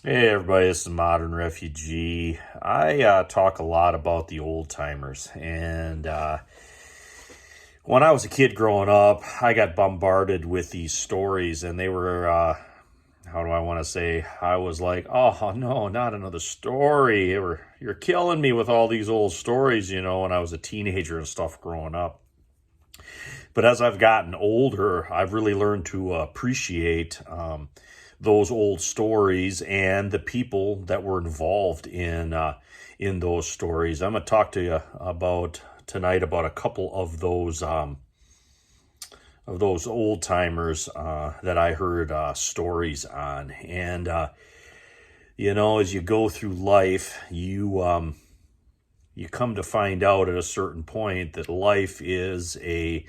Hey everybody, this is Modern Refugee. I talk a lot about the old timers, and when I was a kid growing up, I got bombarded with these stories, and they were, how do I want to say? I was like, oh no, not another story. You're killing me with all these old stories, when I was a teenager and stuff growing up. But as I've gotten older, I've really learned to appreciate those old stories and the people that were involved in those stories. I'm going to talk to you about tonight about a couple of those old timers that I heard stories on. And as you go through life, you come to find out at a certain point that life is a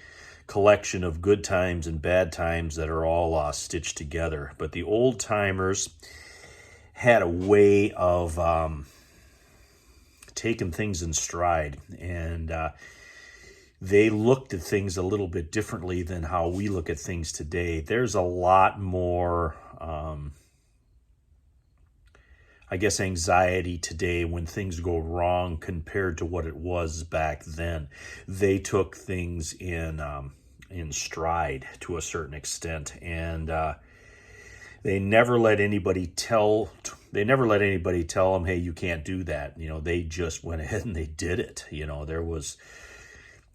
collection of good times and bad times that are all stitched together. But the old timers had a way of taking things in stride, and they looked at things a little bit differently than how we look at things today. There's a lot more anxiety today when things go wrong compared to what it was back then. They took things in stride to a certain extent, and they never let anybody tell them, hey, you can't do that. They just went ahead and they did it. There was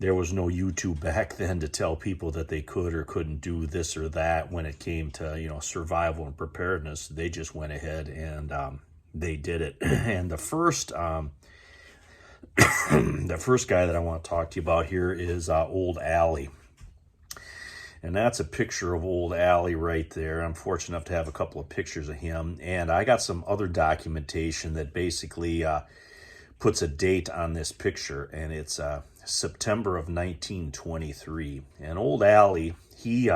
no YouTube back then to tell people that they could or couldn't do this or that when it came to survival and preparedness. They just went ahead and they did it. And the first the first guy that I want to talk to you about here is Old Allie. And that's a picture of Old Allie right there. I'm fortunate enough to have a couple of pictures of him. And I got some other documentation that basically puts a date on this picture. And it's September of 1923. And Old Allie, he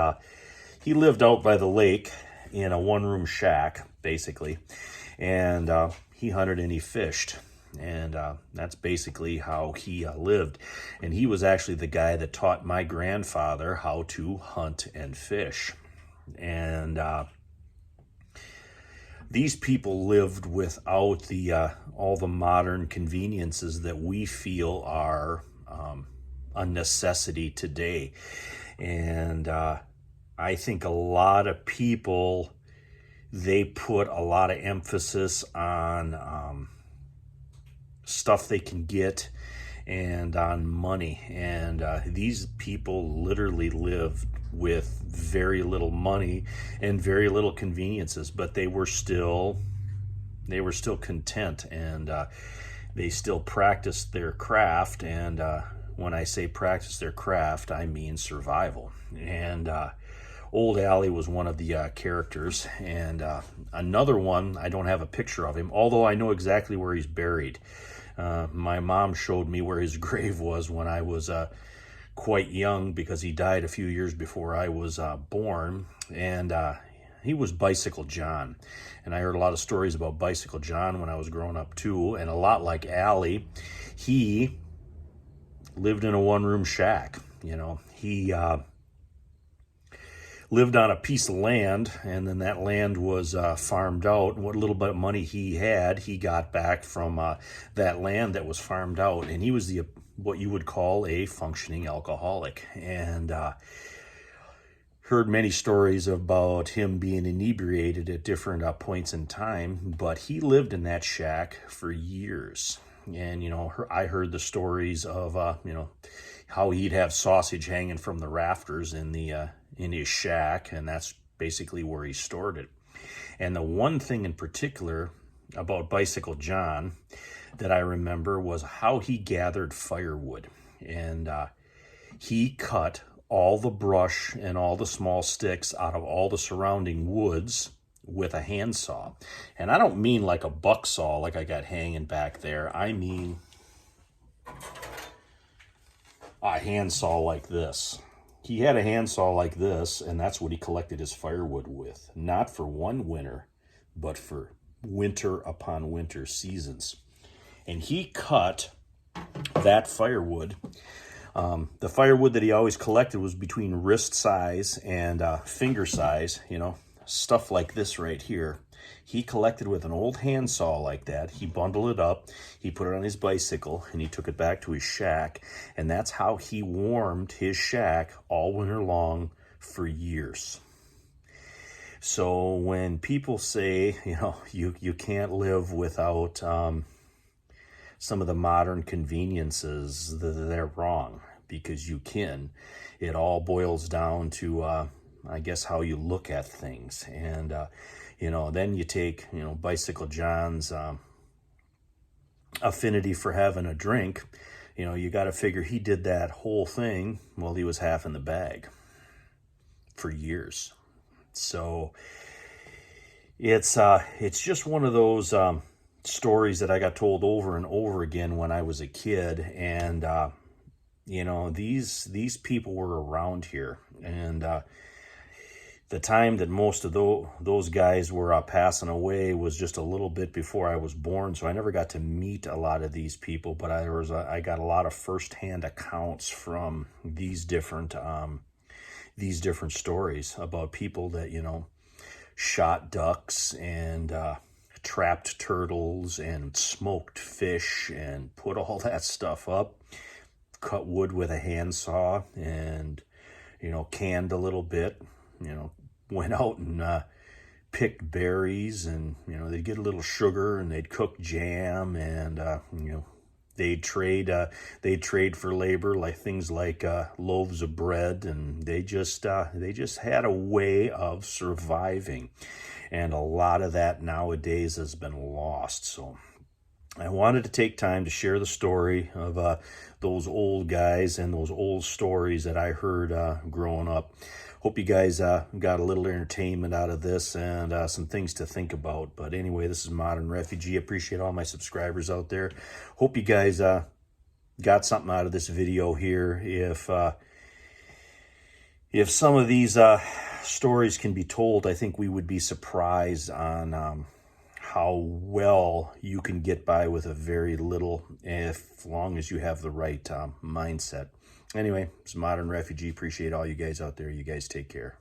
lived out by the lake in a one-room shack, basically. And he hunted and he fished. And that's basically how he lived. And he was actually the guy that taught my grandfather how to hunt and fish. And these people lived without all the modern conveniences that we feel are a necessity today. And I think a lot of people, they put a lot of emphasis on stuff they can get and on money. And these people literally lived with very little money and very little conveniences, but they were still content, and they still practiced their craft. And when I say practice their craft, I mean survival. And Old Allie was one of the characters. And another one, I don't have a picture of him, although I know exactly where he's buried. My mom showed me where his grave was when I was quite young, because he died a few years before I was born. And he was Bicycle John. And I heard a lot of stories about Bicycle John when I was growing up too. And a lot like Allie, he lived in a one-room shack. He lived on a piece of land, and then that land was farmed out. And what little bit of money he had, he got back from that land that was farmed out. And he was what you would call a functioning alcoholic. And heard many stories about him being inebriated at different points in time, but he lived in that shack for years. And I heard the stories of how he'd have sausage hanging from the rafters in his shack, and that's basically where he stored it. And the one thing in particular about Bicycle John that I remember was how he gathered firewood. And he cut all the brush and all the small sticks out of all the surrounding woods with a handsaw. And I don't mean like a buck saw like I got hanging back there. I mean a handsaw like this. He had a handsaw like this, and that's what he collected his firewood with. Not for one winter, but for winter upon winter seasons. And he cut that firewood. The firewood that he always collected was between wrist size and finger size, stuff like this right here. He collected with an old handsaw like that. He bundled it up, he put it on his bicycle, and he took it back to his shack. And that's how he warmed his shack all winter long for years. So when people say, you know, you can't live without some of the modern conveniences, they're wrong, because you can. It all boils down to, I guess, how you look at things. And, you know, then you take, you know, Bicycle John's affinity for having a drink. You know, you got to figure he did that whole thing while he was half in the bag for years. So it's just one of those stories that I got told over and over again when I was a kid. And, you know, these people were around here. And the time that most of those guys were passing away was just a little bit before I was born. So I never got to meet a lot of these people. But I got a lot of firsthand accounts from these different stories about people that, you know, shot ducks and trapped turtles and smoked fish and put all that stuff up, cut wood with a handsaw, and, you know, canned a little bit, you know, went out and picked berries, and, you know, they'd get a little sugar and they'd cook jam, and, you know, they'd trade for labor, like things like loaves of bread, and they just had a way of surviving. And a lot of that nowadays has been lost. So I wanted to take time to share the story of those old guys and those old stories that I heard growing up. Hope you guys got a little entertainment out of this and some things to think about. But anyway, this is Modern Refugee. Appreciate all my subscribers out there. Hope you guys got something out of this video here. If some of these stories can be told, I think we would be surprised on how well you can get by with a very little, if long as you have the right mindset. Anyway, it's Modern Refugee. Appreciate all you guys out there. You guys take care.